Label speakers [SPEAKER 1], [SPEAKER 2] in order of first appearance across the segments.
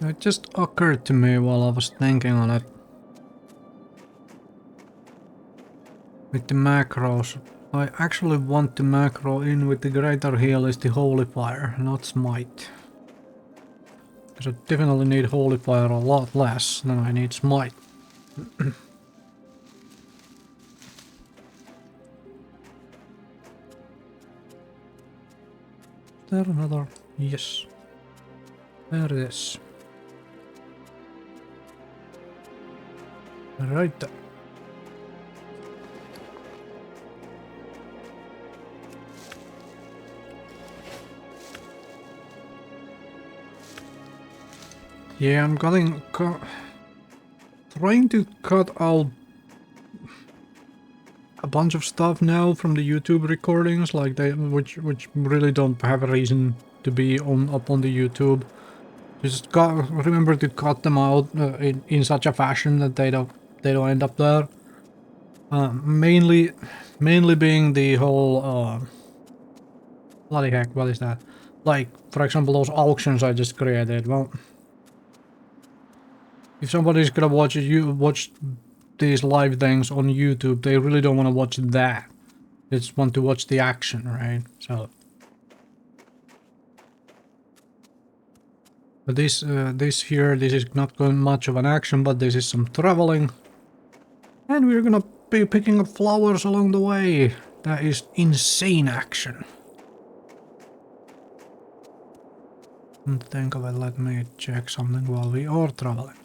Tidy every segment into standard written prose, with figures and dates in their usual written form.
[SPEAKER 1] It just occurred to me while I was thinking on it. With the macros, I actually want to macro in with the greater heal is the Holy Fire, not Smite. Because I definitely need Holy Fire a lot less than I need Smite. Is there another? Yes. There it is. Right there. Yeah, I'm trying to cut out a bunch of stuff now from the YouTube recordings, like which really don't have a reason to be up on the YouTube. Just remember to cut them out in such a fashion that they don't end up there. Mainly being the whole bloody heck, what is that? Like, for example, those auctions I just created. Well, if somebody's gonna watch these live things on YouTube, they really don't want to watch that. They just want to watch the action, right? So, but this is not going much of an action, but this is some traveling, and we're gonna be picking up flowers along the way. That is insane action. And think of it, let me check something while we are traveling.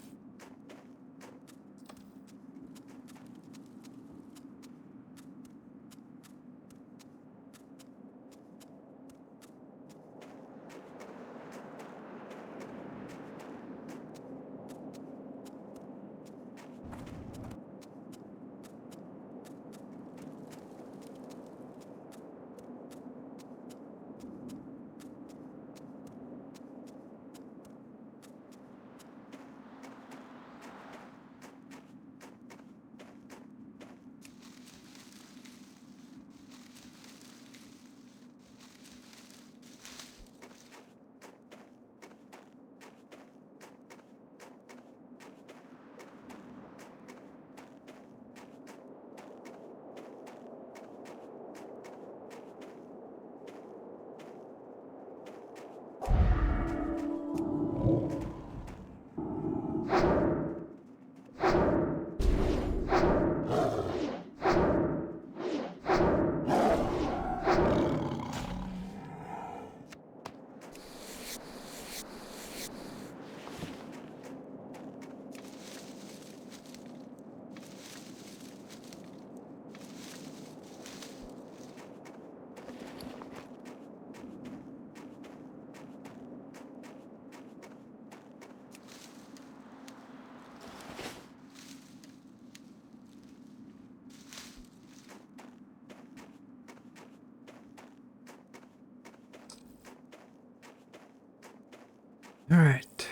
[SPEAKER 1] Alright.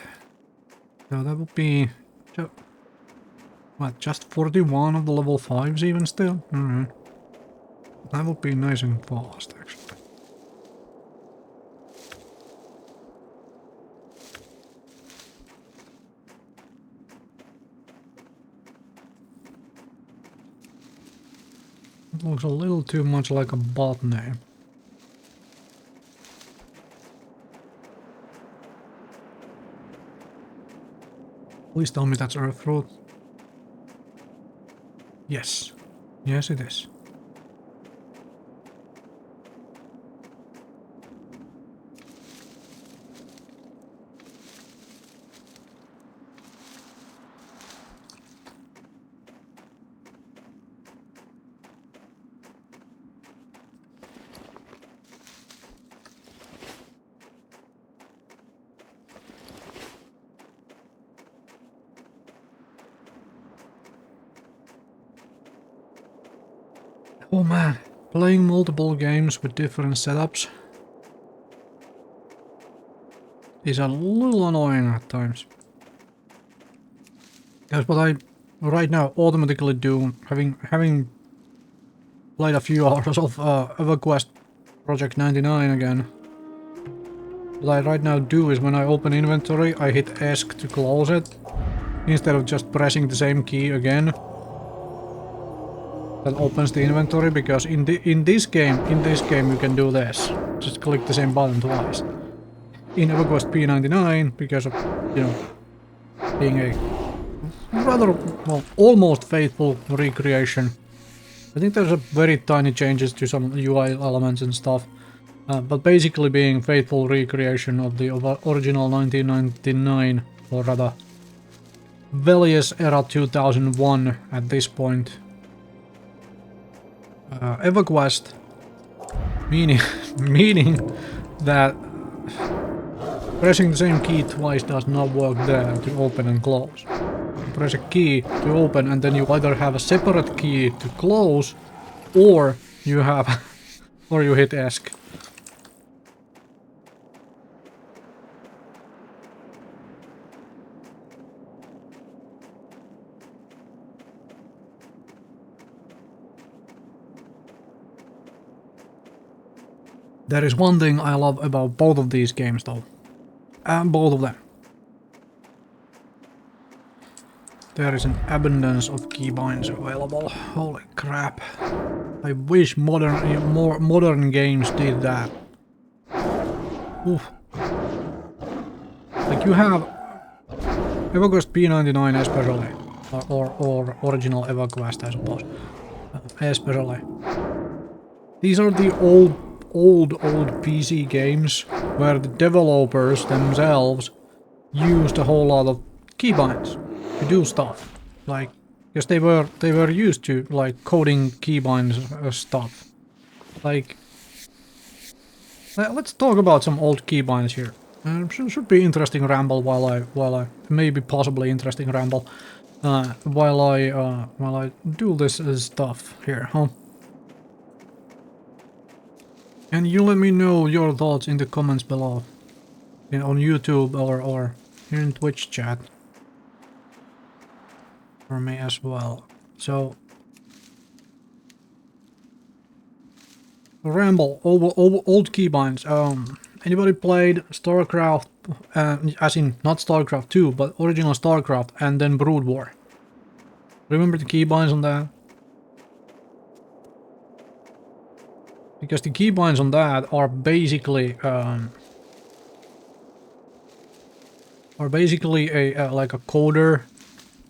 [SPEAKER 1] So that would be... what, just 41 of the level 5s even still? Alright. That would be nice and fast, actually. It looks a little too much like a bot name. Please tell me that's Earthroot. Yes. Yes, it is. Oh man, playing multiple games with different setups is a little annoying at times. That's what I right now automatically do, having played a few hours of EverQuest Project 99 again. What I right now do is when I open inventory, I hit ESC to close it, instead of just pressing the same key again. That opens the inventory, because in this game you can do this. Just click the same button twice. In EverQuest P99, because of, you know, being a rather, well, almost faithful recreation. I think there's a very tiny changes to some UI elements and stuff. But basically being faithful recreation of the original 1999, or rather Velious era 2001 at this point. EverQuest, meaning that pressing the same key twice does not work there to open and close. You press a key to open and then you either have a separate key to close, or you have or you hit ESC. There is one thing I love about both of these games though. Both of them. There is an abundance of keybinds available. Holy crap. I wish more modern games did that. Oof. Like you have EverQuest P99 especially. Or original EverQuest, I suppose. Especially. These are the old PC games where the developers themselves used a whole lot of keybinds to do stuff, like, because they were used to like coding keybinds stuff. Like, let's talk about some old keybinds here. Should be interesting ramble while I maybe possibly interesting ramble while I do this stuff here, huh? And you let me know your thoughts in the comments below, on YouTube or here in Twitch chat, for me as well. So, ramble over old keybinds. Anybody played StarCraft? As in not StarCraft 2, but original StarCraft, and then Brood War. Remember the keybinds on that? Because the keybinds on that are basically a like a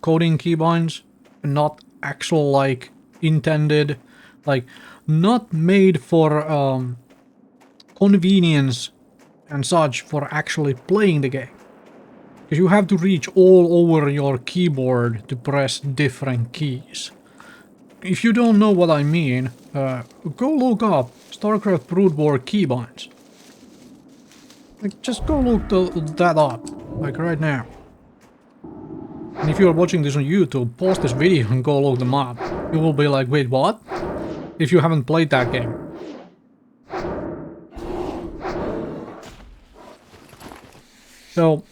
[SPEAKER 1] coding keybinds, not actual like intended, like not made for convenience and such for actually playing the game. Because you have to reach all over your keyboard to press different keys. If you don't know what I mean, go look up StarCraft Brood War keybinds. Like, just go look that up, like right now. And if you're watching this on YouTube, pause this video and go look them up. You will be like, wait, what? If you haven't played that game. So,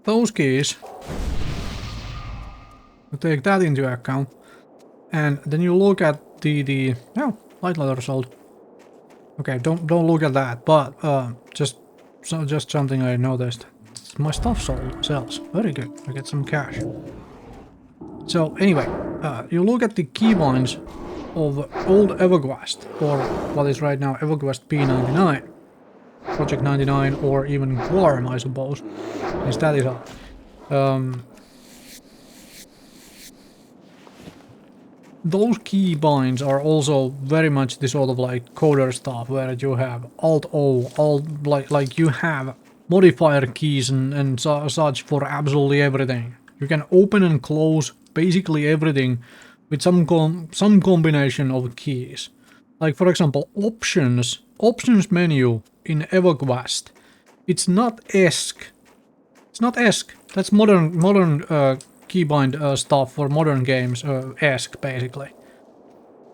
[SPEAKER 1] those keys, you take that into account, and then you look at the light leather sold. Okay, don't look at that, but just something I noticed. My stuff sells very good. I get some cash. So anyway, you look at the keybinds of old EverQuest, or what is right now EverQuest P99, Project 99, or even Quarm, I suppose, since that is up. Those keybinds are also very much the sort of like coder stuff, where you have Alt-O, like you have modifier keys and such for absolutely everything. You can open and close basically everything with some combination of keys. Like for example, options menu in EverQuest. It's not ESC. It's not ESC. That's modern keybind stuff for modern games. ESC basically.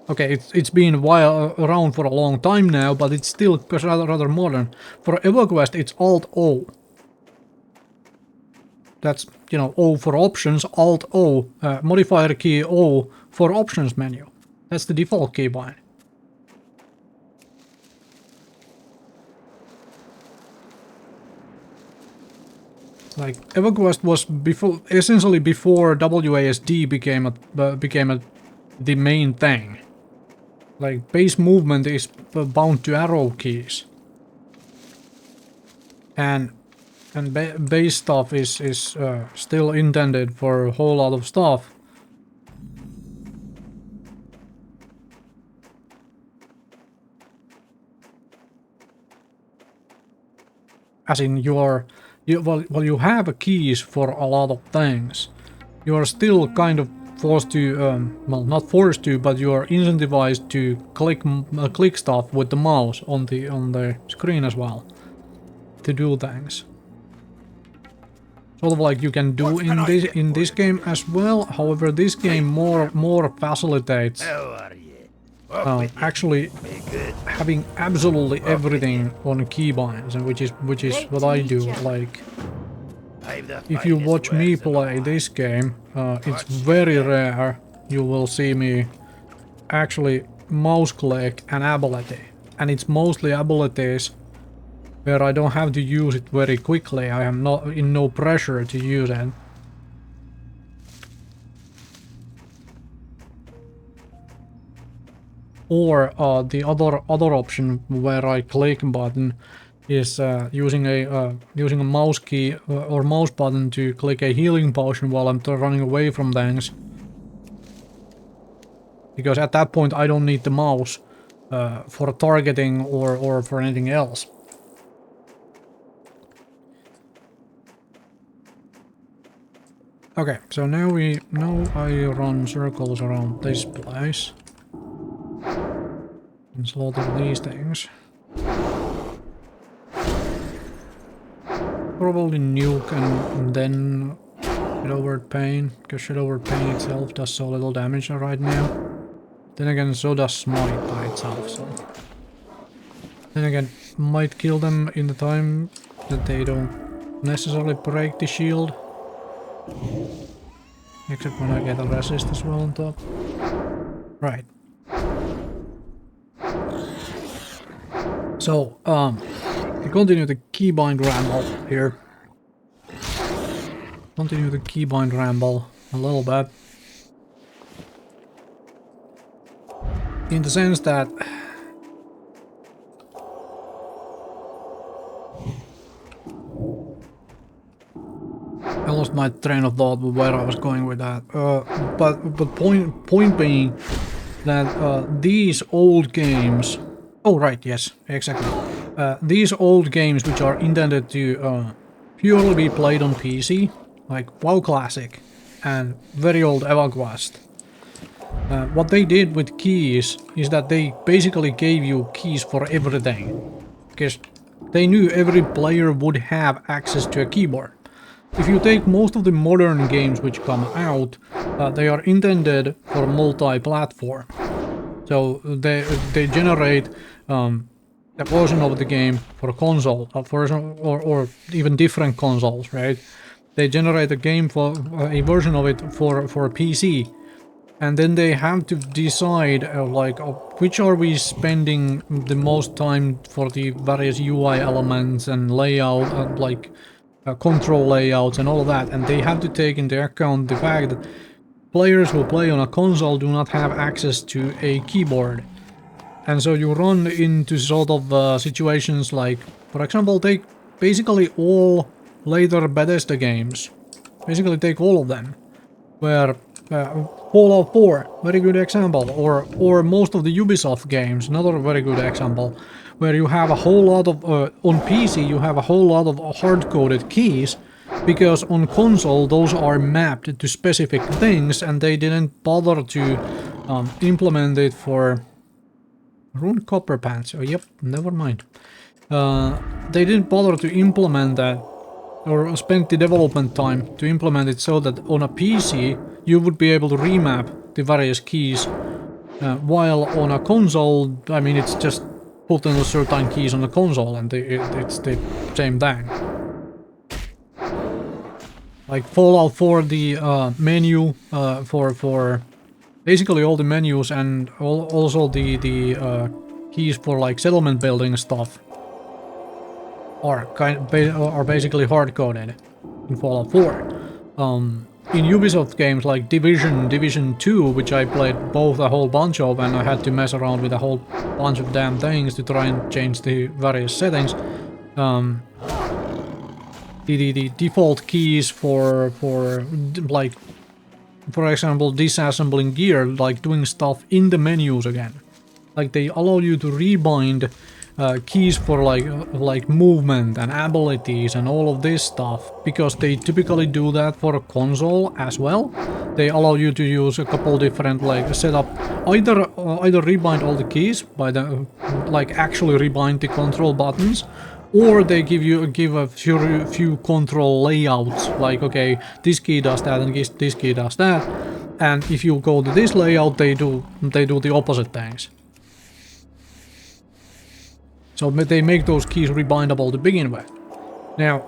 [SPEAKER 1] Okay, it's been around for a long time now, but it's still rather modern. For EverQuest, it's Alt-O. That's, you know, O for options, Alt-O, modifier key O for options menu. That's the default keybind. Like EverQuest was before, essentially before WASD became the main thing. Like base movement is bound to arrow keys, and base stuff is still intended for a whole lot of stuff. As in you have keys for a lot of things. You are still kind of forced to, well, not forced to, but you are incentivized to click stuff with the mouse on the screen as well to do things. Sort of like you can do in this game as well. However, this game more facilitates actually having absolutely everything on keybinds, and which is what I do. Like, if you watch me play this game, it's very rare you will see me actually mouse click an ability, and it's mostly abilities where I don't have to use it very quickly. I am not in no pressure to use it. Or the other option where I click button is using a mouse key or mouse button to click a healing potion while I'm running away from things. Because at that point I don't need the mouse for targeting or for anything else. Okay, so now I run circles around this place and slaughter these things. Probably nuke and then Shadowward Pain, because Shadowward Pain itself does so little damage right now. Then again, so does Smite by itself, so... Then again, might kill them in the time that they don't necessarily break the shield. Except when I get a resist as well on top. Right. So, we continue the keybind ramble here. Continue the keybind ramble a little bit. In the sense that I lost my train of thought with where I was going with that. But point being that these old games. Oh right, yes, exactly. These old games, which are intended to purely be played on PC, like WoW Classic and very old EverQuest. What they did with keys is that they basically gave you keys for everything, because they knew every player would have access to a keyboard. If you take most of the modern games which come out, they are intended for multi-platform. So they generate a version of the game for a console, or even different consoles, right? They generate a game for a version of it for a PC, and then they have to decide which are we spending the most time for the various UI elements and layout, control layouts and all of that, and they have to take into account the fact that players who play on a console do not have access to a keyboard. And so you run into sort of situations like, for example, take basically all later Bethesda games. Basically take all of them. Where Fallout 4, very good example, or most of the Ubisoft games, another very good example, where you have a whole lot of, on PC you have a whole lot of hard-coded keys, because on console those are mapped to specific things, and they didn't bother to implement it for... Rune Copper Pants, oh yep, never mind. They didn't bother to implement that, or spend the development time to implement it so that on a PC you would be able to remap the various keys, while on a console, I mean, it's just put in certain keys on the console and it's the same thing. Like Fallout 4, the menu for basically all the menus, and also the keys for like settlement building stuff are basically hard-coded. Fallout 4. In Ubisoft games like Division 2, which I played both a whole bunch of, and I had to mess around with a whole bunch of damn things to try and change the various settings. The default keys for like, for example, disassembling gear, like doing stuff in the menus again. Like they allow you to rebind keys for like movement and abilities and all of this stuff, because they typically do that for a console as well. They allow you to use a couple different like setup, either rebind all the keys by the like actually rebind the control buttons, or they give a few control layouts, like okay, this key does that and this key does that, and if you go to this layout, they do the opposite things. So they make those keys rebindable to begin with. Now,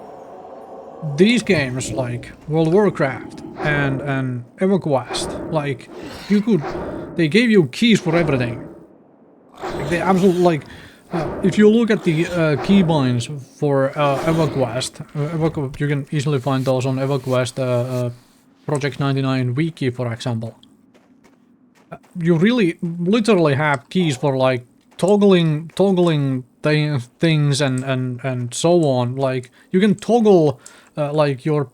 [SPEAKER 1] these games like World of Warcraft and EverQuest, like they gave you keys for everything. Like they absolutely like. If you look at the keybinds for EverQuest, you can easily find those on EverQuest Project 99 wiki, for example. You really literally have keys for like toggling things and so on. Like you can toggle like your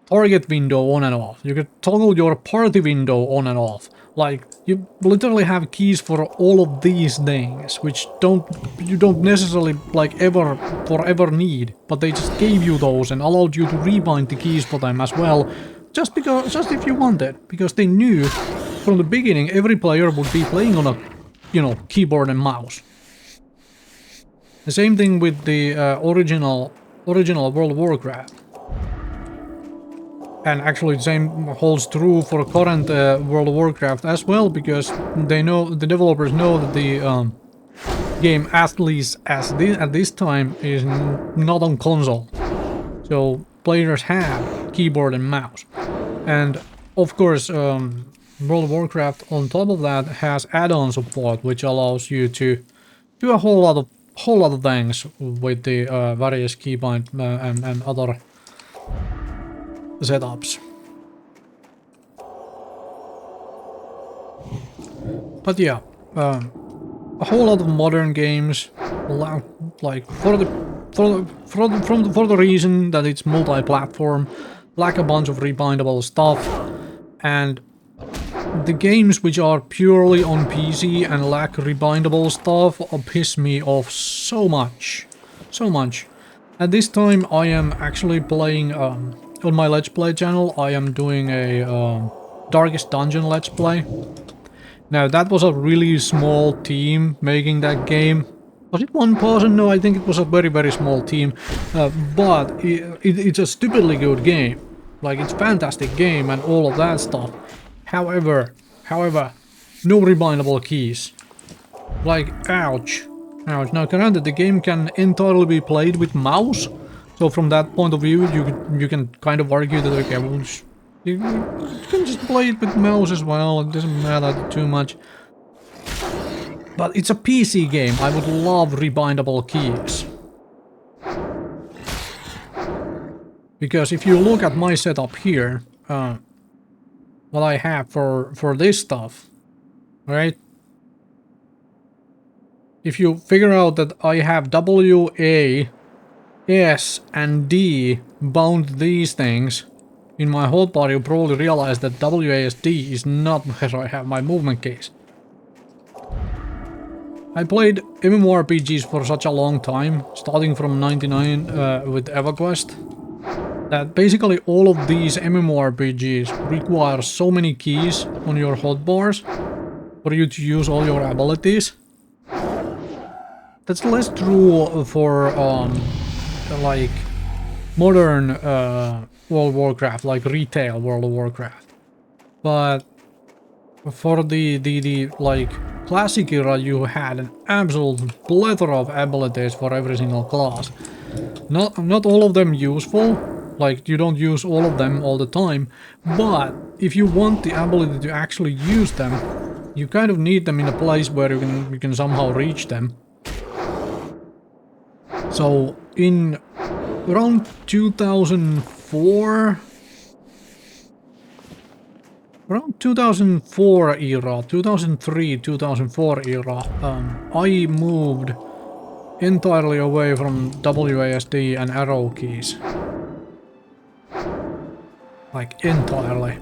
[SPEAKER 1] target window on and off. You can toggle your party window on and off. Like you literally have keys for all of these things, which you don't necessarily like forever need, but they just gave you those and allowed you to rebind the keys for them as well, just if you wanted, because they knew from the beginning every player would be playing on a, you know, keyboard and mouse. The same thing with the original World of Warcraft. And actually the same holds true for current World of Warcraft as well, because the developers know that the game, at least at this time, is not on console. So players have keyboard and mouse. And of course, World of Warcraft on top of that has add-on support, which allows you to do a whole lot of things with the various keybind and other setups. But yeah, a whole lot of modern games, like for the reason that it's multi-platform, lack a bunch of rebindable stuff, and the games which are purely on PC and lack rebindable stuff piss me off so much. At this time I am actually playing on my Let's Play channel. I am doing a Darkest Dungeon Let's Play. Now that was a really small team making that game. Was it one person? No, I think it was a very small team. But it's a stupidly good game. Like, it's a fantastic game and all of that stuff. However, no rebindable keys. Like, ouch. Now granted, the game can entirely be played with mouse. So from that point of view, you can kind of argue that, okay, well, you can just play it with mouse as well. It doesn't matter too much. But it's a PC game. I would love rebindable keys. Because if you look at my setup here, what I have for this stuff, right? If you figure out that I have W, A, S, and D bound these things in my hotbar, you probably realize that WASD is not where I have my movement keys. I played MMORPGs for such a long time, starting from 99 with EverQuest, that basically all of these MMORPGs require so many keys on your hotbars for you to use all your abilities. That's less true for like modern World of Warcraft, like retail World of Warcraft. But for the like classic era, you had an absolute plethora of abilities for every single class. Not all of them useful, like you don't use all of them all the time, but if you want the ability to actually use them, you kind of need them in a place where you can somehow reach them. So in around 2005 2004, around 2004 era, 2003, 2004 era, I moved entirely away from WASD and arrow keys. Like entirely.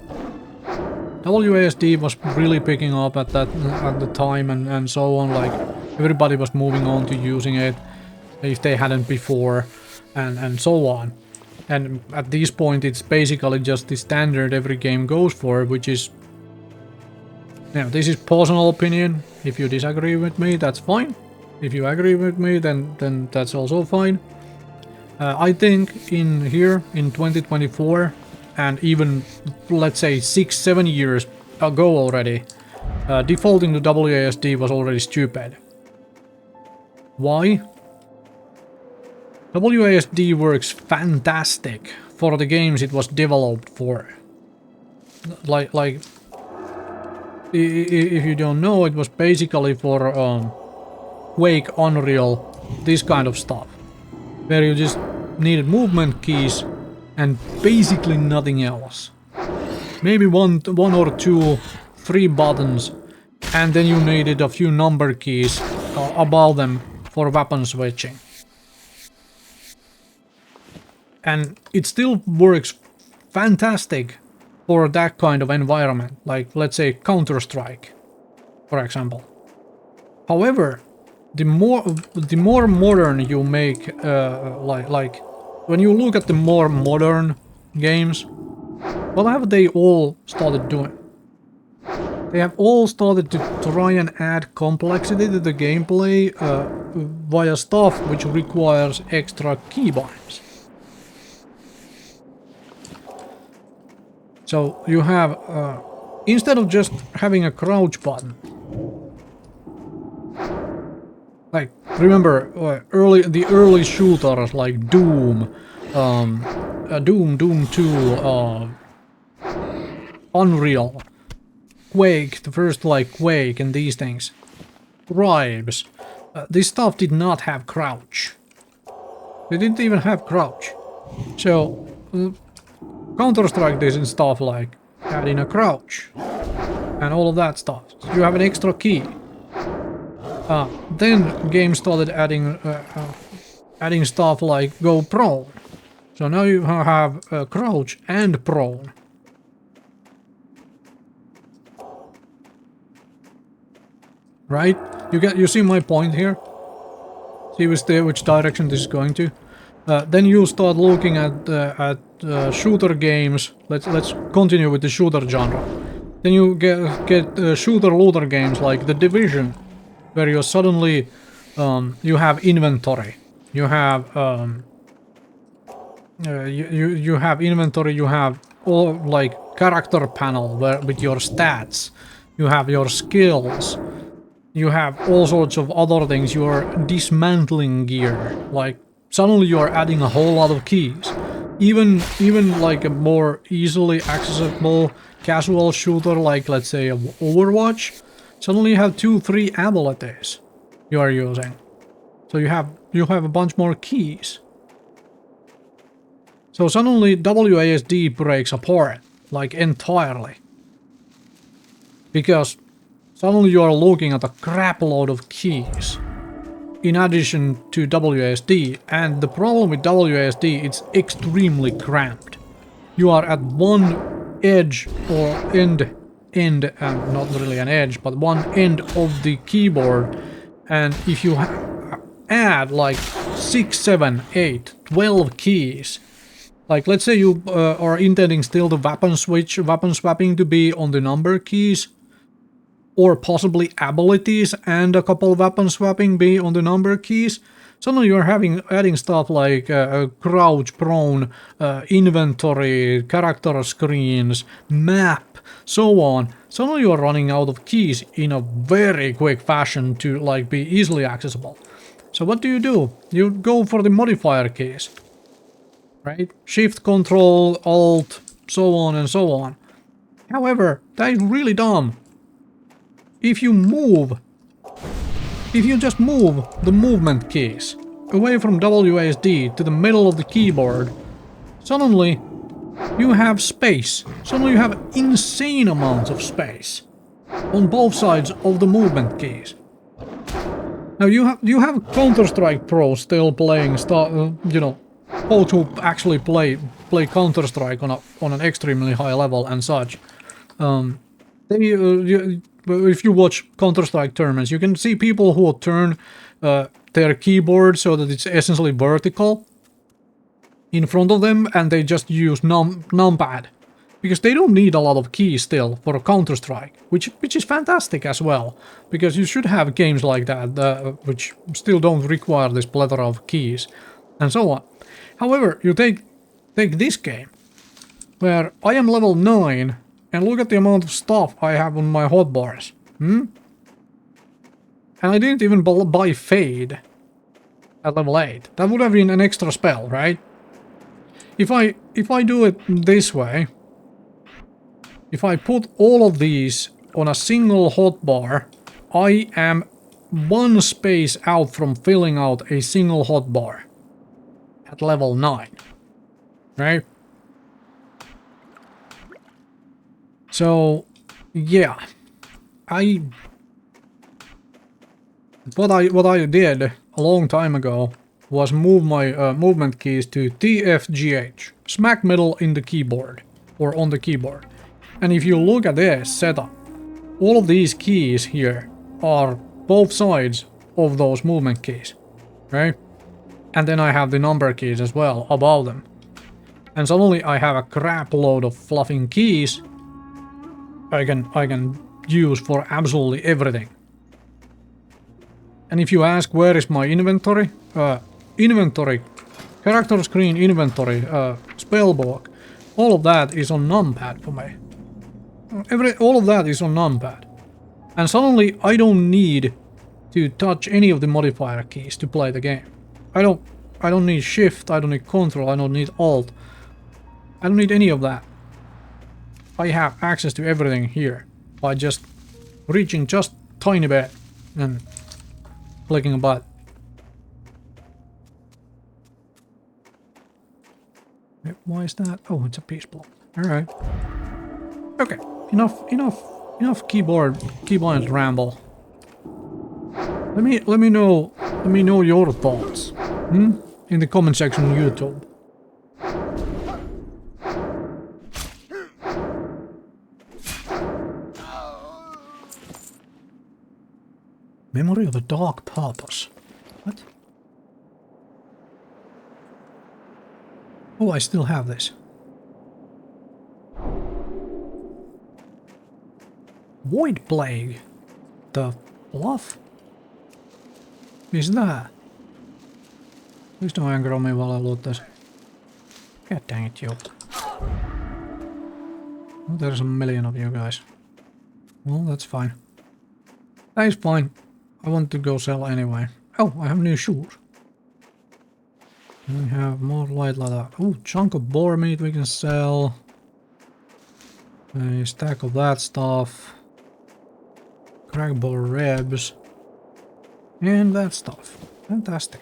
[SPEAKER 1] WASD was really picking up at the time and so on, like everybody was moving on to using it if they hadn't before and so on. And at this point it's basically just the standard every game goes for, which is, you know, this is personal opinion. If you disagree with me, that's fine. If you agree with me, then that's also fine. I think in here in 2024 and even let's say 6-7 years ago already, defaulting to WASD was already stupid. Why? WASD works fantastic for the games it was developed for. Like if you don't know, it was basically for Quake, Unreal, this kind of stuff, where you just needed movement keys and basically nothing else. Maybe one or two, 3 buttons, and then you needed a few number keys above them for weapon switching. And it still works fantastic for that kind of environment, like let's say Counter-Strike, for example. However, the more modern you make, like when you look at the more modern games, what have they all started doing? They have all started to try and add complexity to the gameplay via stuff which requires extra keybinds. So you have, instead of just having a crouch button, like remember the early shooters like Doom, Doom 2, Unreal, Quake, the first like Quake and these things, Tribes, this stuff did not have crouch. They didn't even have crouch. So Counter-Strike this and stuff like adding a crouch and all of that stuff. So you have an extra key. Then games started adding adding stuff like go prone. So now you have crouch and prone. Right? You see my point here? See which direction this is going to? Then you start looking at shooter games. Let's continue with the shooter genre. Then you get shooter-looter games like The Division, where you suddenly you have inventory. You have you have inventory. You have all like character panel with your stats. You have your skills. You have all sorts of other things. You are dismantling gear. Like suddenly you are adding a whole lot of keys. Even like a more easily accessible casual shooter like let's say Overwatch, suddenly you have 2-3 abilities you are using. So you have a bunch more keys. So suddenly WASD breaks apart like entirely. Because suddenly you are looking at a crap load of keys in addition to WASD, and the problem with WASD, it's extremely cramped. You are at one edge or end, not really an edge, but one end of the keyboard, and if you add like 6, 7, 8, 12 keys, like let's say you are intending still the weapon swapping to be on the number keys, or possibly abilities and a couple weapon swapping be on the number keys, suddenly you're adding stuff like crouch, prone, inventory, character screens, map, so on. Suddenly you're running out of keys in a very quick fashion to like be easily accessible. So what do? You go for the modifier keys, right? Shift, Control, Alt, so on and so on. However, that is really dumb. If you just move the movement keys away from WASD to the middle of the keyboard, suddenly you have space. Suddenly you have insane amounts of space on both sides of the movement keys. Now you have Counter-Strike pros still playing, you know, folks who actually play Counter-Strike on an extremely high level and such. If you watch Counter-Strike tournaments, you can see people who will turn their keyboard so that it's essentially vertical in front of them, and they just use numpad. Because they don't need a lot of keys still for a Counter-Strike, which is fantastic as well. Because you should have games like that, which still don't require this plethora of keys, and so on. However, you take this game, where I am level 9, and look at the amount of stuff I have on my hotbars. And I didn't even buy Fade at level 8. That would have been an extra spell, right? If I do it this way, if I put all of these on a single hotbar, I am one space out from filling out a single hotbar at level 9, right? So, yeah, what I did a long time ago was move my movement keys to TFGH, smack middle in the keyboard, or on the keyboard. And if you look at this setup, all of these keys here are both sides of those movement keys, right? And then I have the number keys as well above them. And suddenly I have a crap load of fluffing keys I can use for absolutely everything. And if you ask where is my inventory, inventory, character screen inventory, spellbook, all of that is on numpad for me. All of that is on numpad. And suddenly I don't need to touch any of the modifier keys to play the game. I don't need shift, I don't need control, I don't need alt. I don't need any of that. I have access to everything here by just reaching just tiny bit and clicking a button. Why is that? Oh, it's a peace block. Alright. Okay. Enough keyboard ramble. Let me know your thoughts. In the comment section on YouTube. Memory of a dark purpose. What? Oh, I still have this. Void Plague. The bluff? Is that? Please don't anger on me while I loot this. God dang it, you. Oh, there's a million of you guys. Well, that's fine. That is fine. I want to go sell anyway. Oh, I have new shoes. We have more light leather. Oh, chunk of boar meat we can sell. A stack of that stuff. Crack boar ribs. And that stuff. Fantastic.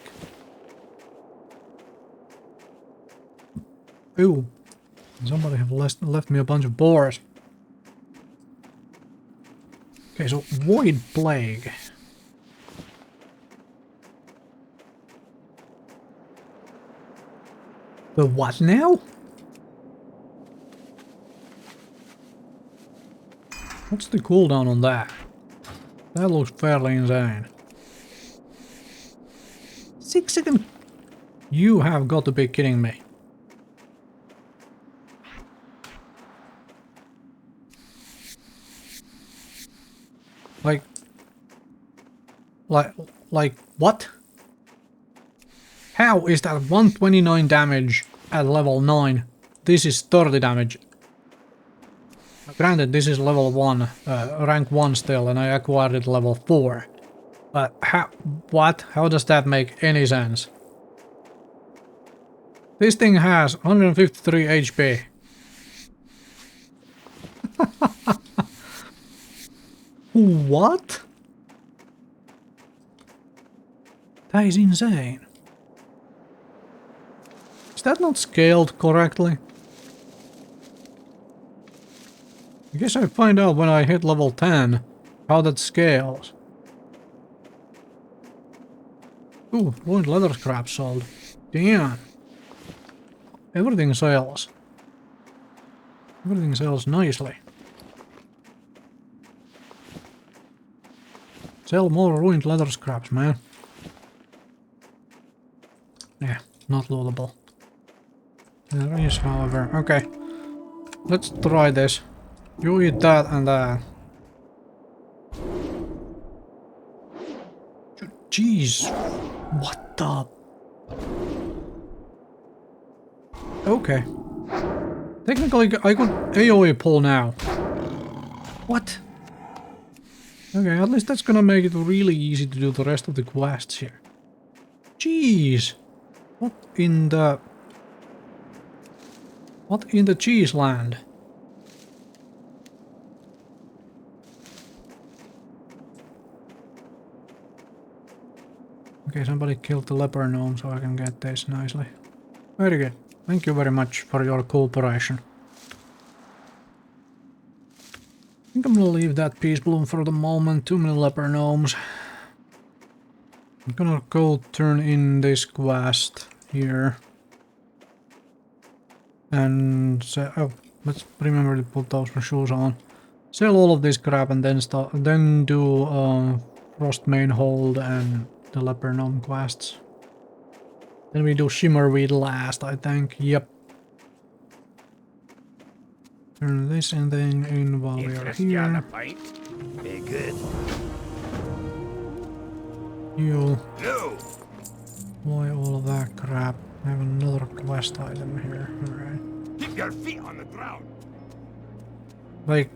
[SPEAKER 1] Ooh. Somebody have left me a bunch of boars. Okay, so Void Plague. The what now? What's the cooldown on that? That looks fairly insane. 6 seconds? You have got to be kidding me. Like what? How is that 129 damage at level 9? This is 30 damage. Granted, this is level 1, rank 1 still, and I acquired it level 4. But how? What? How does that make any sense? This thing has 153 HP. What? That is insane. Is that not scaled correctly? I guess I find out when I hit level 10 how that scales. Ooh, wood leather scrap sold. Damn. Everything sells. Everything sells nicely. Sell more ruined leather scraps, man. Yeah, not lootable. There is, however. Okay. Let's try this. You eat that and that. Jeez. What the? Okay. Technically, I could AoE pull now. What? Okay, at least that's gonna make it really easy to do the rest of the quests here. Jeez. What in the... What in the cheese land? Okay, somebody killed the leper gnome so I can get this nicely. Very good. Thank you very much for your cooperation. I think I'm gonna leave that peace bloom for the moment. Too many leper gnomes. I'm gonna go turn in this quest here. And say, oh, let's remember to put those shoes on. Sell all of this crap and then do Frost Main Hold and the leper gnome quests. Then we do Shimmerweed last, I think. Yep. Turn this and then in while we are here.
[SPEAKER 2] Very good.
[SPEAKER 1] You.
[SPEAKER 2] No.
[SPEAKER 1] Why all of that crap? I have another quest item here. Alright.
[SPEAKER 2] Keep your feet on the ground.
[SPEAKER 1] Like,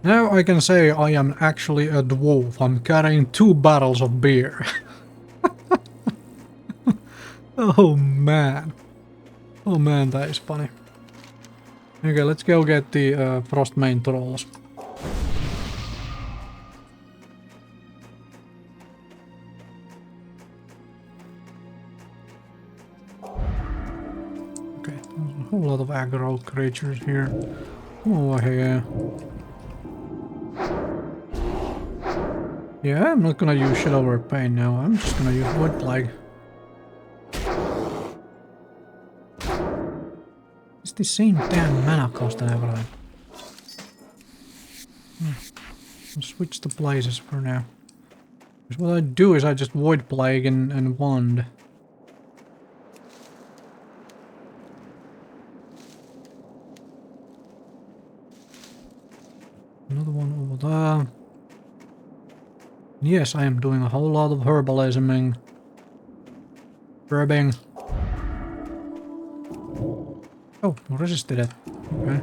[SPEAKER 1] now I can say I am actually a dwarf. I'm carrying 2 barrels of beer. Oh man. Oh man, that is funny. Okay, let's go get the Frost Main Trolls. Okay, there's a whole lot of aggro creatures here. Come over here. Yeah, I'm not gonna use Shit Over Pain now. I'm just gonna use Wood Plague. It's the same damn mana cost every time. I'll switch the places for now. Because what I do is I just Void Plague and Wand. Another one over there. Yes, I am doing a whole lot of herbalisming. Herbing. Oh, resisted it. Okay.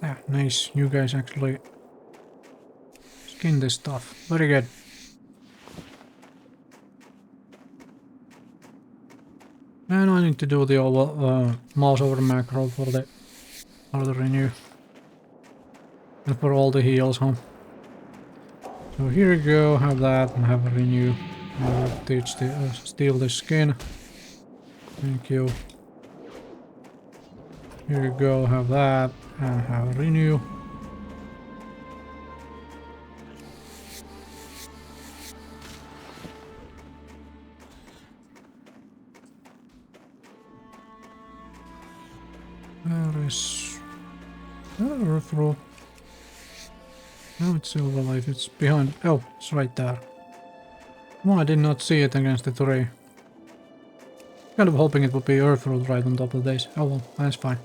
[SPEAKER 1] Ah, nice. You guys actually skin this stuff. Very good. And I need to do the mouse over macro for the renew. And for all the heals, huh? So here you go, have that and have a renew. I'll teach the, steal the skin. Thank you. Here you go, have that and have a renew. There is another earth roll. Now it's silver life, it's behind. Oh, it's right there. Well, I did not see it against the tree. Kind of hoping it would be earth roll right on top of this. Oh well, that's fine.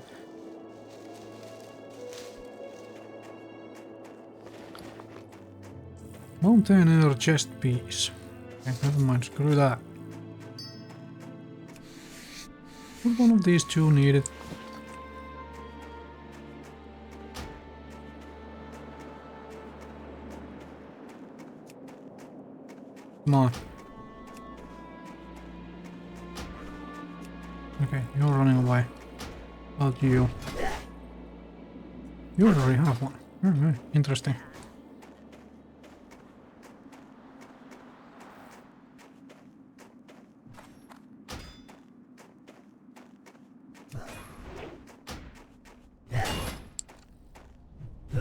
[SPEAKER 1] Mountain air chest piece. Okay, never mind, screw that. Would one of these two need it? Come on. Okay, you're running away. About you. You already have one. Interesting.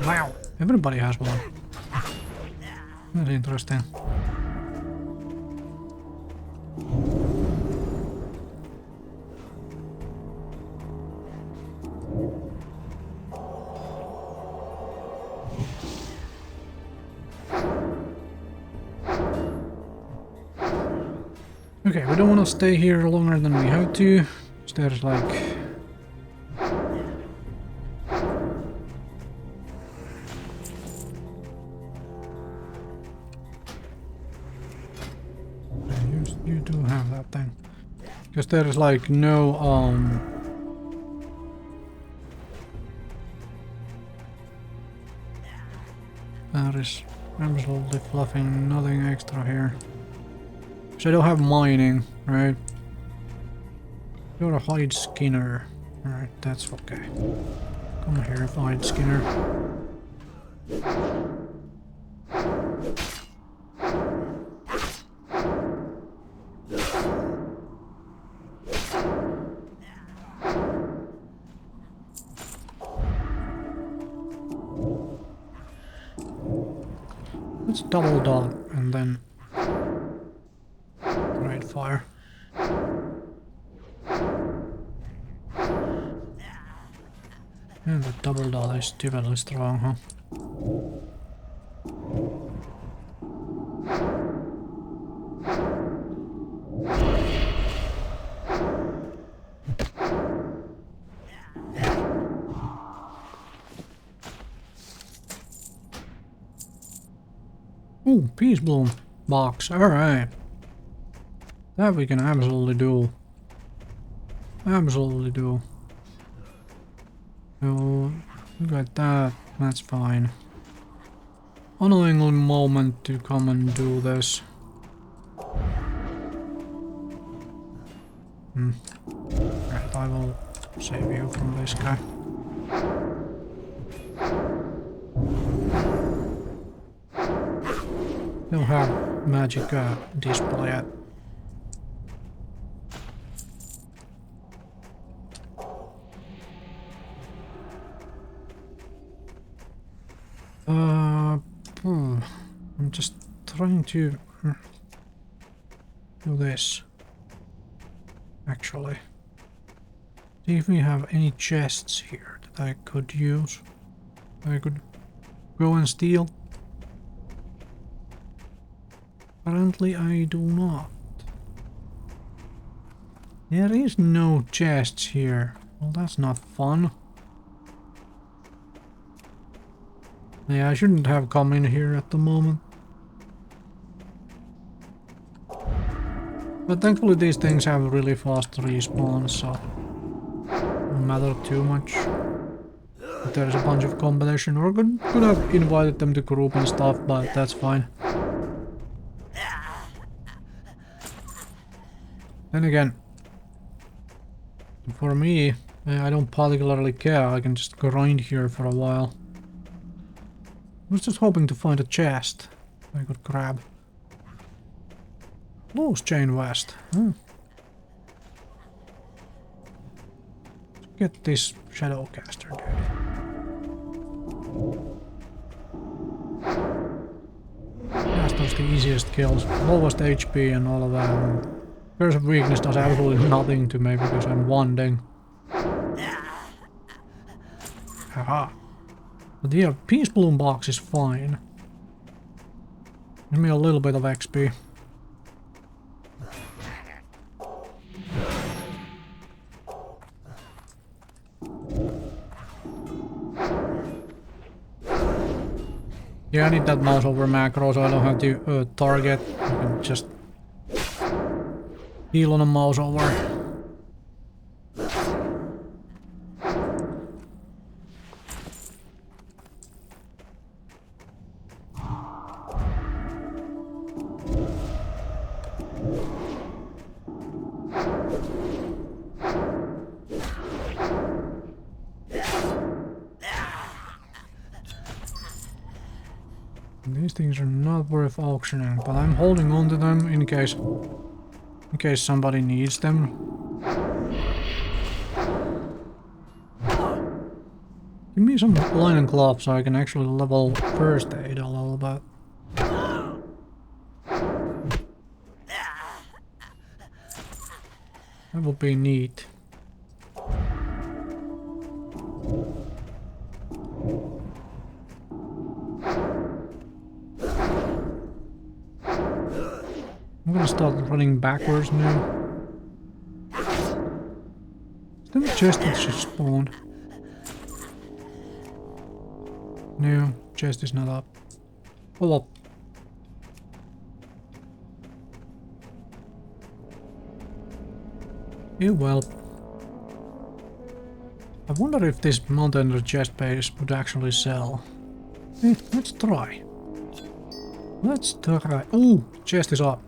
[SPEAKER 1] Wow, everybody has one. That's interesting. Okay, we don't want to stay here longer than we have to. There's like... You do have that thing. Because there's like no, there is absolutely fluffing nothing extra here. So I don't have mining, right? You're a hide skinner. Alright, that's okay. Come here, hide skinner. Let's double dot and then right fire. And the double dot is stupidly strong, huh? Ooh, Peace Bloom box, alright. That we can absolutely do. Absolutely do. So, look at that, that's fine. Annoying moment to come and do this. Right, I will save you from this guy. Don't have magic display yet. I'm just trying to do this. Actually, see if we have any chests here that I could use. I could go and steal. Apparently I do not. There is no chests here. Well, that's not fun. Yeah, I shouldn't have come in here at the moment. But thankfully these things have really fast respawn, so don't matter too much. If there's a bunch of competition, or could have invited them to group and stuff, but that's fine. Then again, for me, I don't particularly care. I can just grind here for a while. I was just hoping to find a chest I could grab. Loose chain vest. Get this Shadowcaster, dude. That's the easiest kills. Lowest HP and all of that. Curse of Weakness does absolutely nothing to me because I'm wanding. Haha. But yeah, Peace Bloom box is fine. Give me a little bit of XP. Yeah, I need that mouse over macro so I don't have to target. I can just heal on a mouse over. These things are not worth auctioning, but I'm holding on to them in case somebody needs them. Give me some linen cloth so I can actually level first aid a little bit. That would be neat. I'm gonna start running backwards now. Is there a chest that just spawned? No, chest is not up. Oh well. Yeah, well. I wonder if this mountain chest base would actually sell. Let's try. Let's try. Ooh, chest is up.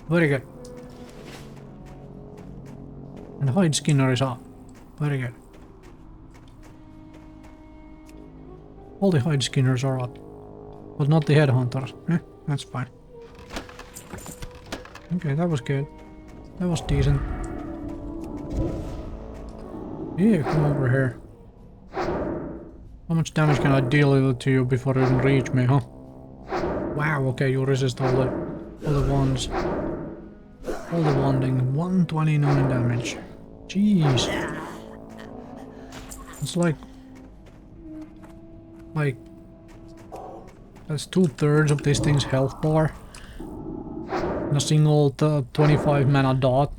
[SPEAKER 1] Very good. And hide skinner is up. Very good. All the hide skinners are up. But not the headhunters. That's fine. Okay, that was good. That was decent. Yeah, come over here. How much damage can I deal to you before you even reach me, huh? Wow, okay, you resist all the ones. All the wanding. 129 damage. Jeez. It's like that's 2/3 of this thing's health bar. In a single 25 mana dot.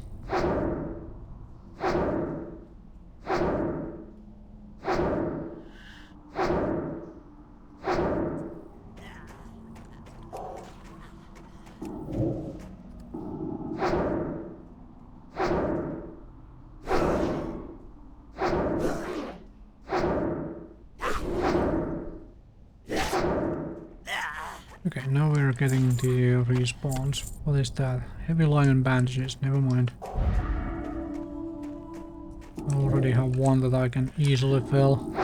[SPEAKER 1] Okay, now we're getting the respawns. What is that? Heavy lion bandages, never mind. I already have one that I can easily fill.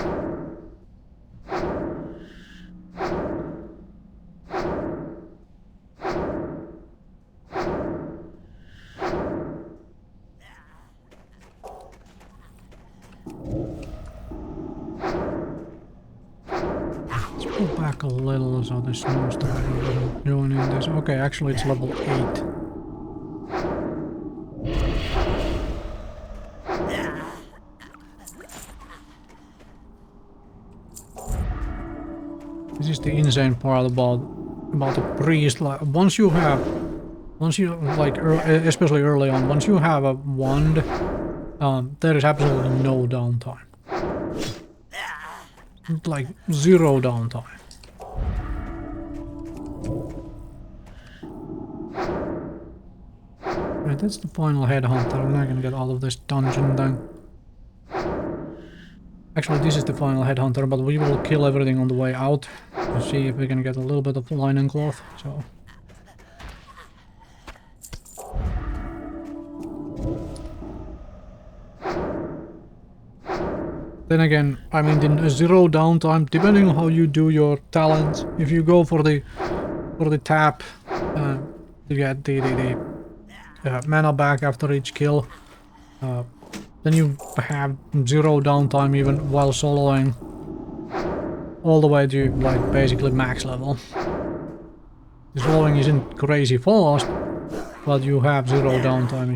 [SPEAKER 1] Back a little so the snow strider doesn't join in this. Okay, actually it's level 8. This is the insane part about the priest. Like once you like especially early on, once you have a wand, there is absolutely no downtime. Like zero downtime. Right, that's the final headhunter. I'm not gonna get out of this dungeon then. Actually, this is the final headhunter, but we will kill everything on the way out to see if we can get a little bit of linen cloth. So. Then again, I mean, in zero downtime, depending on how you do your talents, if you go for the tap, to get the mana back after each kill, then you have zero downtime even while soloing, all the way to like basically max level. The soloing isn't crazy fast, but you have zero downtime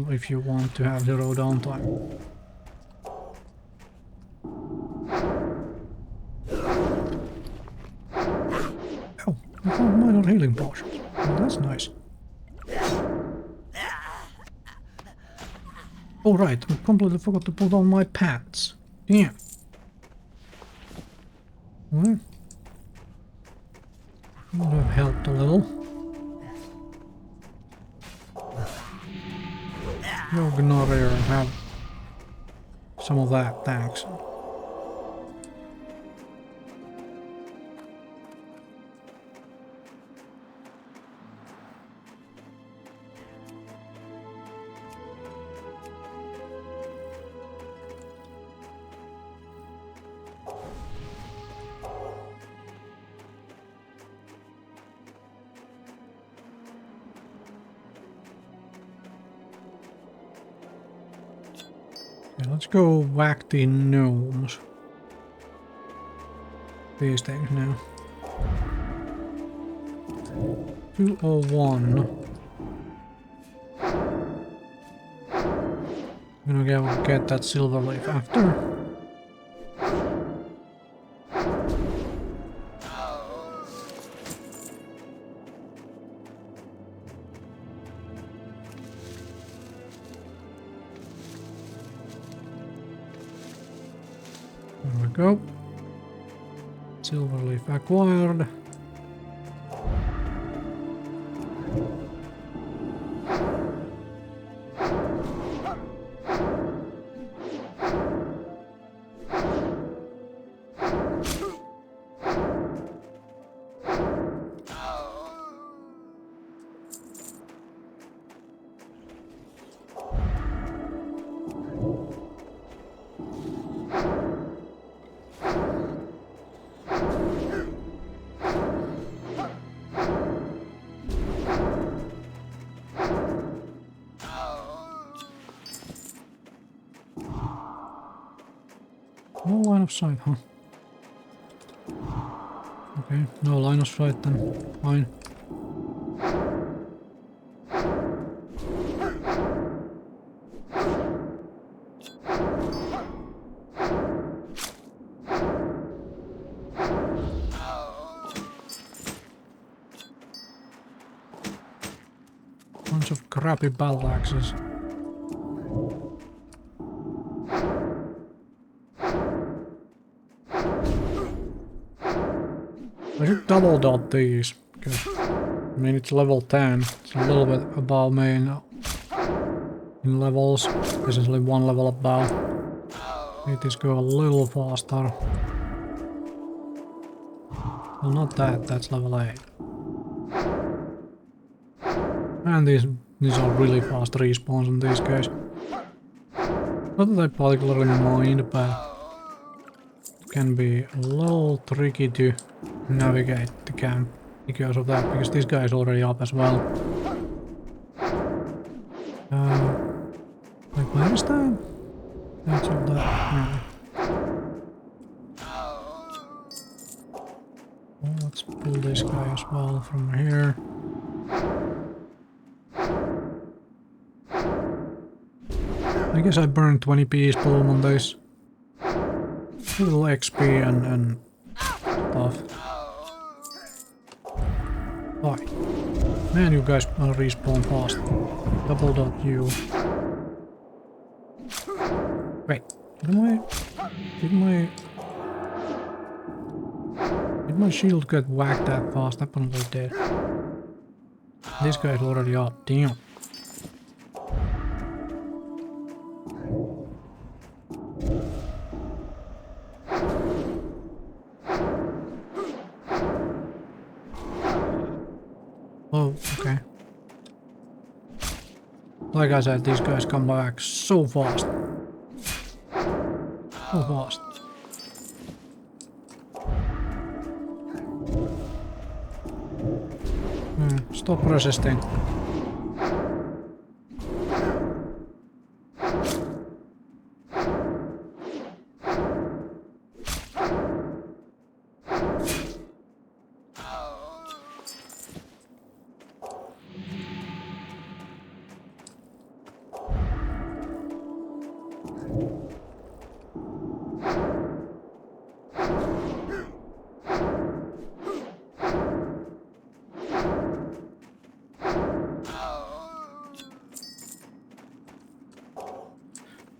[SPEAKER 1] if you want to have zero downtime. Oh, I found minor healing potions. Oh, that's nice. Oh right, I completely forgot to put on my pants. Damn. Well, would have helped a little. You're gonna have some of that, thanks. Okay, let's go whack the gnomes. These things now. 201. I'm gonna get that silver leaf after. There we go. Silver leaf acquired. No line of sight, huh? Okay, no line of sight then. Fine. Bunch of crappy battle axes. I should double dot these, because I mean it's level 10, it's a little bit above me in levels, essentially one level above. Make this go a little faster. Well, not that, that's level 8. And these are really fast respawns in these guys. Not that I particularly mind, but it can be a little tricky to navigate the camp because of that, because this guy is already up as well. Like where is that? That's all that. Yeah. Well, let's pull this guy as well from here. I guess I burned 20 peace bloom on this. A little XP and stuff. Why? Man, you guys respawn fast. Double dot you. Wait, did my shield get whacked that fast? Apparently did. This guy's already up, damn. Oh, okay. Like I said, these guys come back so fast. So fast. Stop resisting.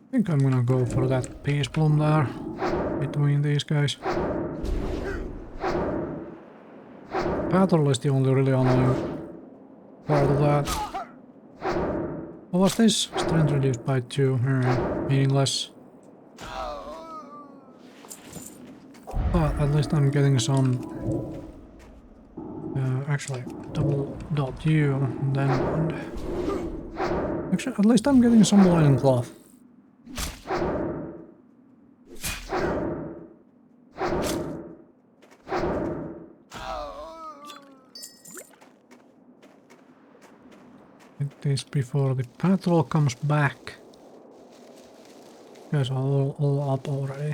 [SPEAKER 1] I think I'm gonna go for that peace bloom there, between these guys. Battle is the only really annoying part of that. What was this? Strength reduced by 2, meaningless. But at least I'm getting some... actually, double dot you, and then one. Actually, at least I'm getting some linen cloth. Get this before the patrol comes back. Guys are all up already.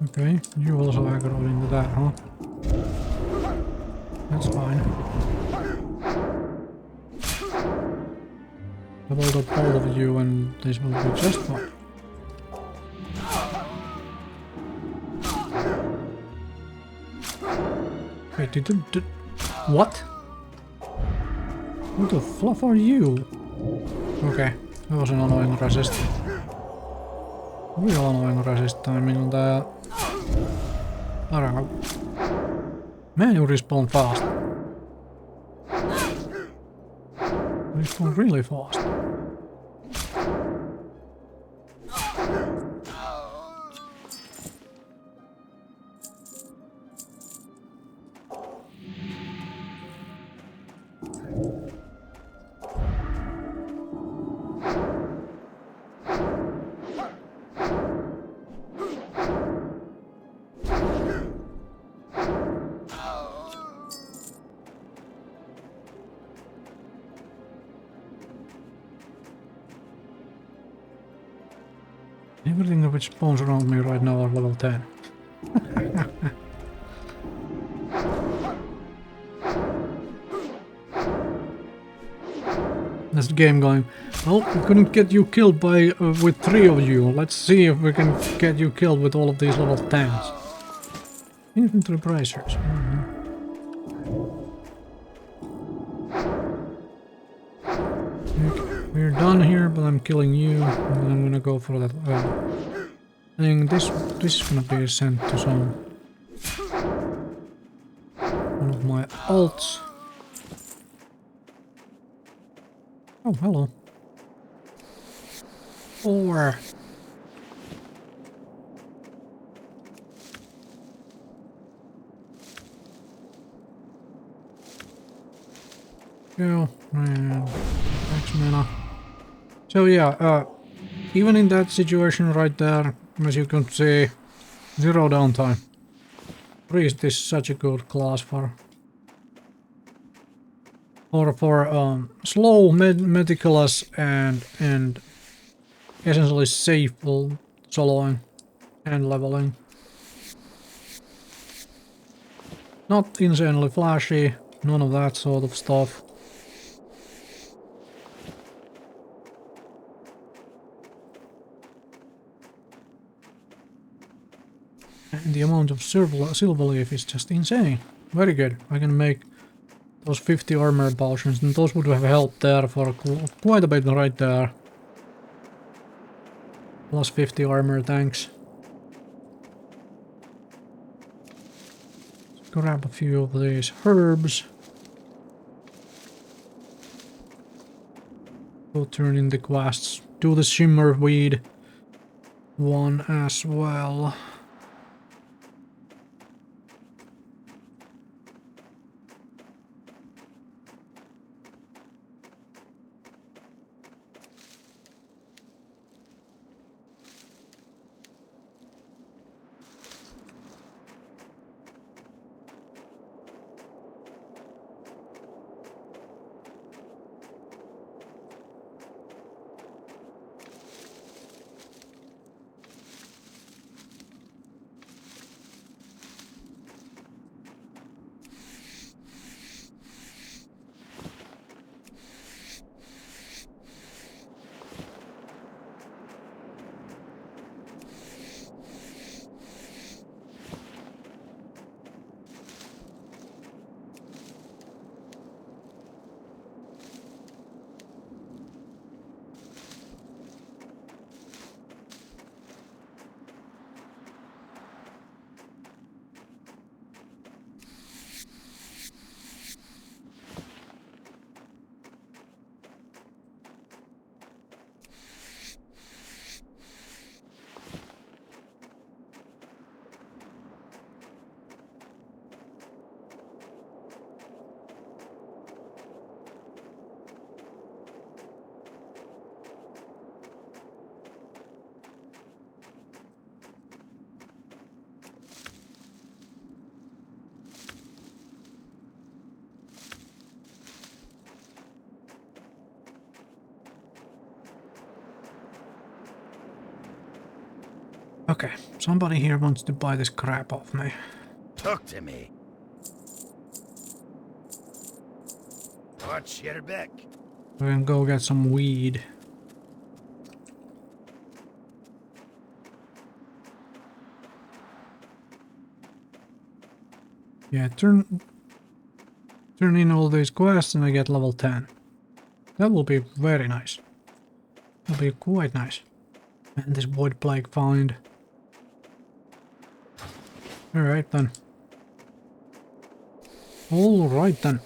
[SPEAKER 1] Okay, you also aggroed into that, huh? That's fine. Leveled up all of you and this will be just fine. Wait, did what? Who the fluff are you? Okay, that was an annoying resist. Real annoying resist timing on that. I don't know. Man, you respawn fast. Respawn really fast. Everything which spawns around me right now are level 10. That's the game going, well, we couldn't get you killed by with 3 of you. Let's see if we can get you killed with all of these level 10s. Infantry bracers. Okay, we're done here, but I'm killing you. And I'm gonna go for that thing. This is gonna be sent to some one of my alts. Oh, hello. 4. Go, and X mana. So yeah, even in that situation right there, as you can see, 0 downtime. Priest is such a good class for slow, meticulous, and essentially safe soloing and leveling. Not insanely flashy, none of that sort of stuff. And the amount of silver leaf is just insane. Very good. I can make those 50 armor potions, and those would have helped there for quite a bit right there. Plus 50 armor, thanks. Let's grab a few of these herbs. Go turn in the quests. Do the shimmer weed one as well. Okay, somebody here wants to buy this crap off me.
[SPEAKER 2] Talk to me. Watch your back.
[SPEAKER 1] We're gonna go get some weed. Yeah, turn in all these quests and I get level 10. That will be very nice. That'll be quite nice. And this void plague find. Alright then. Alright then.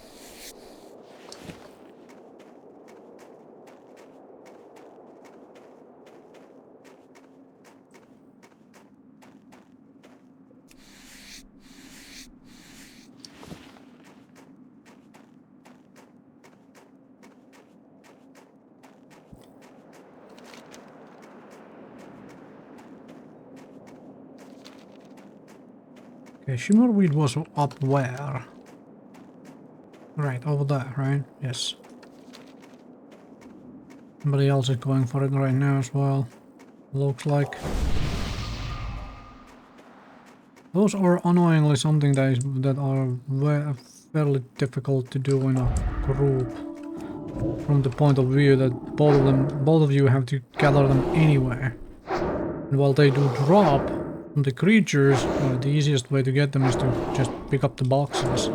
[SPEAKER 1] Okay, Shimmerweed was up where? Right, over there, right? Yes. Somebody else is going for it right now as well. Looks like. Those are annoyingly something that are fairly difficult to do in a group. From the point of view that both of you have to gather them anywhere. And while they do drop from the creatures, the easiest way to get them is to just pick up the boxes.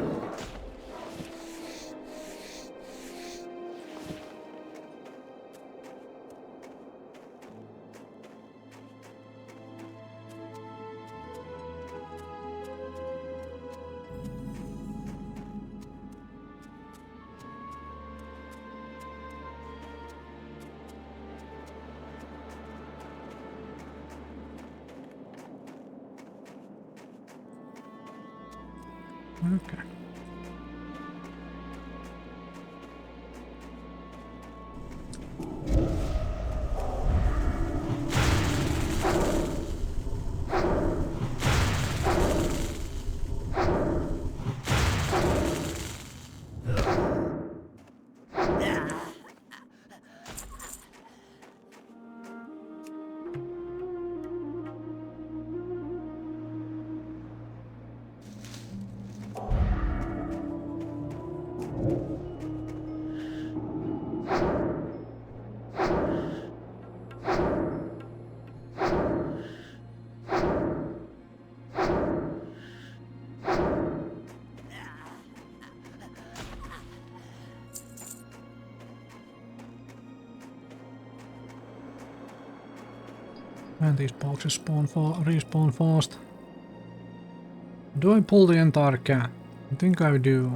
[SPEAKER 1] Okay. And these boxes respawn fast. Do I pull the entire cat? I think I do.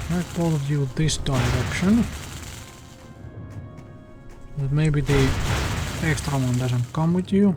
[SPEAKER 1] Drag both of you this direction. But maybe the extra one doesn't come with you.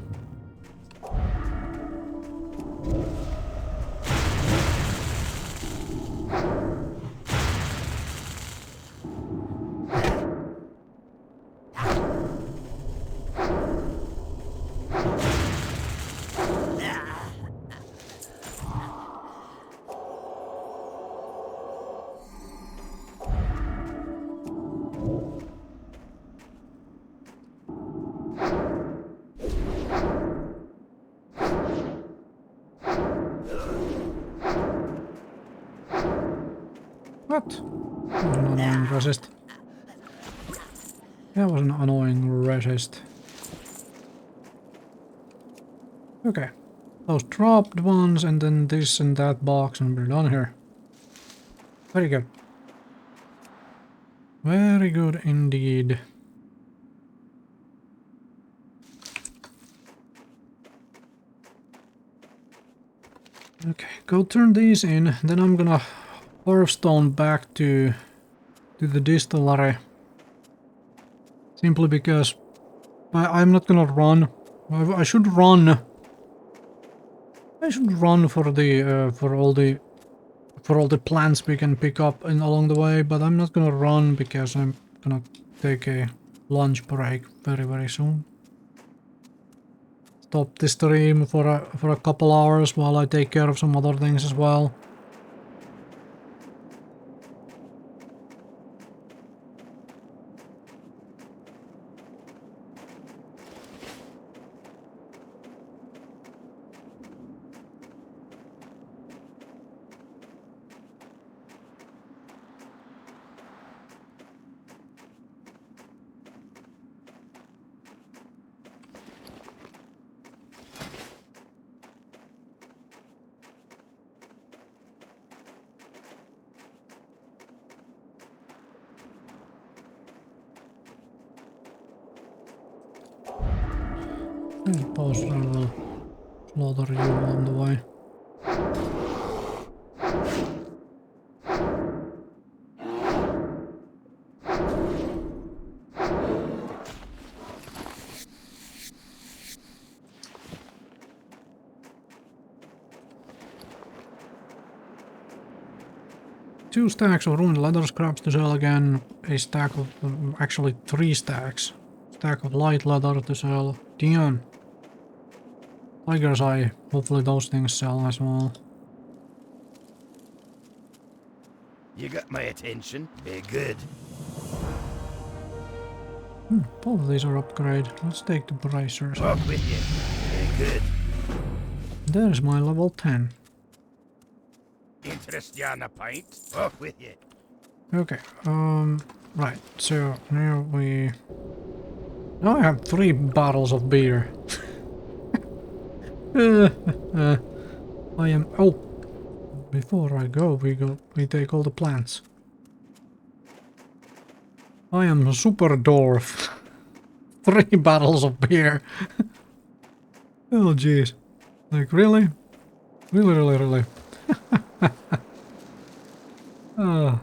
[SPEAKER 1] What? That was an annoying resist. That was an annoying resist. Okay. Those dropped ones and then this and that box and we're done here. Very good. Very good indeed. Okay, go turn these in, then I'm gonna Hearthstone back to the distillery. Simply because I'm not gonna run. I should run. I should run for the for all the plants we can pick up along the way, but I'm not gonna run because I'm gonna take a lunch break very soon. Stop the stream for a couple hours while I take care of some other things as well. I suppose I will slaughter you along the way. Two stacks of ruined leather scraps to sell again. A stack of, actually 3 stacks. Stack of light leather to sell. Damn. Tiger's eye. Hopefully those things sell as well.
[SPEAKER 2] You got my attention. Be good.
[SPEAKER 1] Both of these are upgrade. Let's take the bracers.
[SPEAKER 2] Up with you. Be good.
[SPEAKER 1] There's my level 10.
[SPEAKER 2] Interest you on a pint? Up with you.
[SPEAKER 1] Okay, right, so now now I have 3 bottles of beer. I am, oh, before I go, we take all the plants. I am a super dwarf. 3 bottles of beer. Oh jeez. Like really? Really? Ah.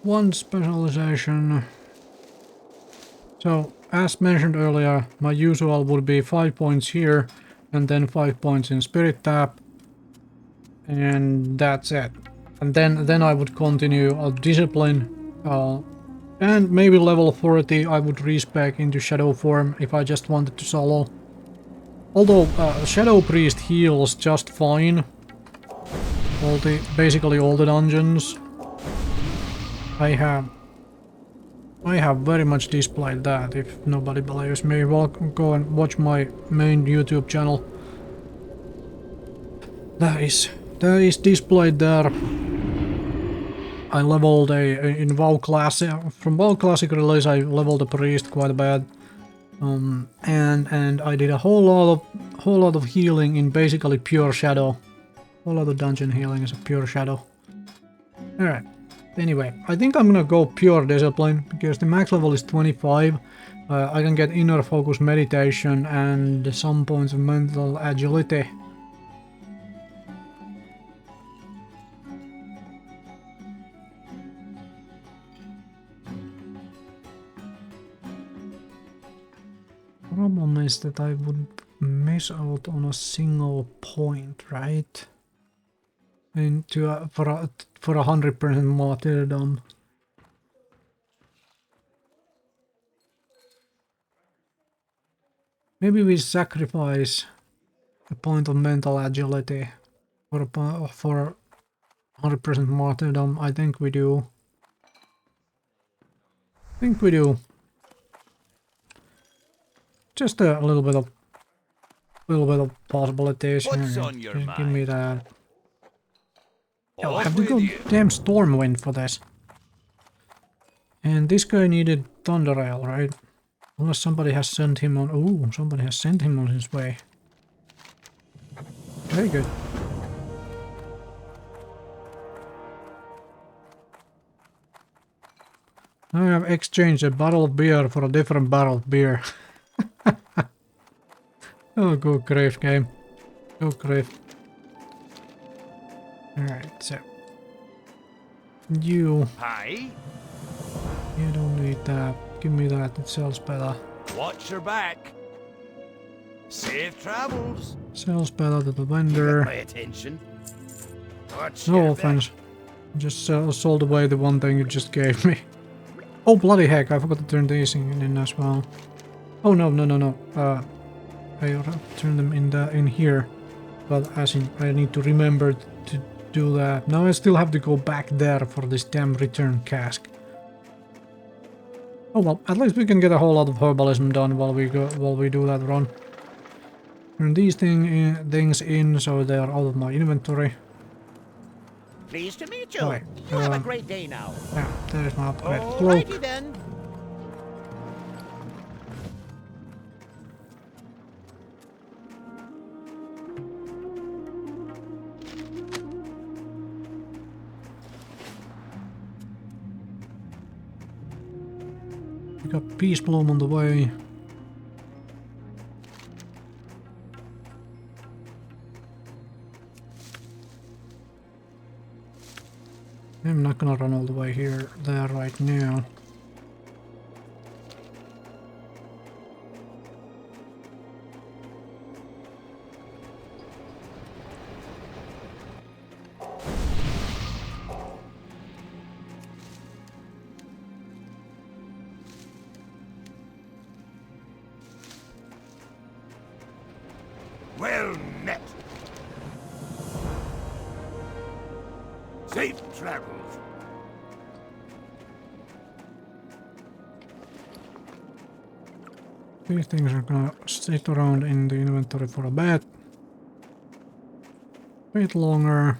[SPEAKER 1] One specialization. So, as mentioned earlier, my usual would be 5 points here, and then 5 points in Spirit Tap, and that's it. And then I would continue Discipline, and maybe level 40 I would respec into Shadow form if I just wanted to solo. Although Shadow Priest heals just fine, basically all the dungeons. I have very much displayed that. If nobody believes me, welcome, go and watch my main YouTube channel. That is displayed there. I leveled in WoW Classic. From WoW Classic release, I leveled the priest quite a bit, and I did a whole lot of healing in basically pure shadow. Whole lot of dungeon healing is a pure shadow. All right. Anyway, I think I'm gonna go pure discipline because the max level is 25. I can get inner focus, meditation, and some points of mental agility. Problem is that I would miss out on a single point, right? For 100% martyrdom. Maybe we sacrifice a point of mental agility for 100% martyrdom. I think we do. Just a little bit of possibilities.
[SPEAKER 2] What's on your mind?
[SPEAKER 1] Give me that. Oh, I
[SPEAKER 2] Off
[SPEAKER 1] have to
[SPEAKER 2] with
[SPEAKER 1] go
[SPEAKER 2] you.
[SPEAKER 1] damn Stormwind for this. And this guy needed Thunder Rail, right? Unless somebody has sent him on... Ooh, somebody has sent him on his way. Very good. I have exchanged a bottle of beer for a different bottle of beer. Oh, good grief, game. Good grief. Alright, so... You don't need that. Give me that, it sells better.
[SPEAKER 2] Watch your back. Safe travels.
[SPEAKER 1] Sells better to the
[SPEAKER 2] You
[SPEAKER 1] vendor.
[SPEAKER 2] got my attention. Watch
[SPEAKER 1] No
[SPEAKER 2] your
[SPEAKER 1] offense. Just sold away the one thing you just gave me. Oh, bloody heck, I forgot to turn these in as well. Oh, no. I turned them in here. But as in, I need to remember to do that. Now I still have to go back there for this damn return cask. Oh well, at least we can get a whole lot of herbalism done while we do that run. Turn these things in so they are out of my inventory.
[SPEAKER 3] Pleased to meet you.
[SPEAKER 1] Right,
[SPEAKER 3] You have a great day now.
[SPEAKER 1] Yeah, there's my upgrade cloak.
[SPEAKER 3] Alrighty then.
[SPEAKER 1] We got Peace Bloom on the way. I'm not gonna run all the way there right now.
[SPEAKER 2] Well met. Safe travels.
[SPEAKER 1] These things are gonna sit around in the inventory for a bit longer.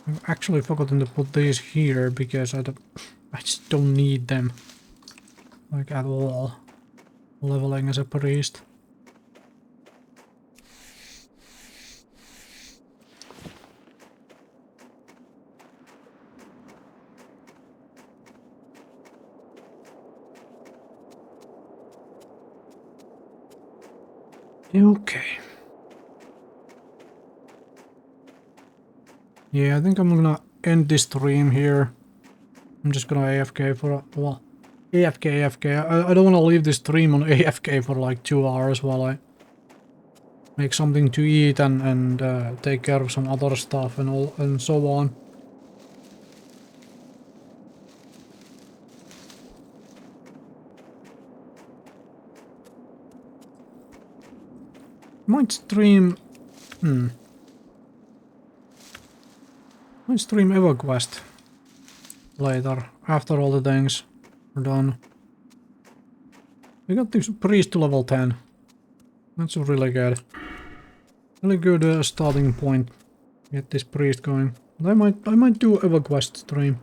[SPEAKER 1] I've actually forgotten to put these here because I just don't need them, like at all. Leveling as a priest. Okay. Yeah, I think I'm gonna end this stream here. I'm just gonna AFK for a well, AFK. I don't want to leave this stream on AFK for like 2 hours while I make something to eat and take care of some other stuff and so on. Might stream... Might stream EverQuest later, after all the things are done. We got this priest to level 10. That's really good. Really good starting point. Get this priest going. I might do EverQuest stream.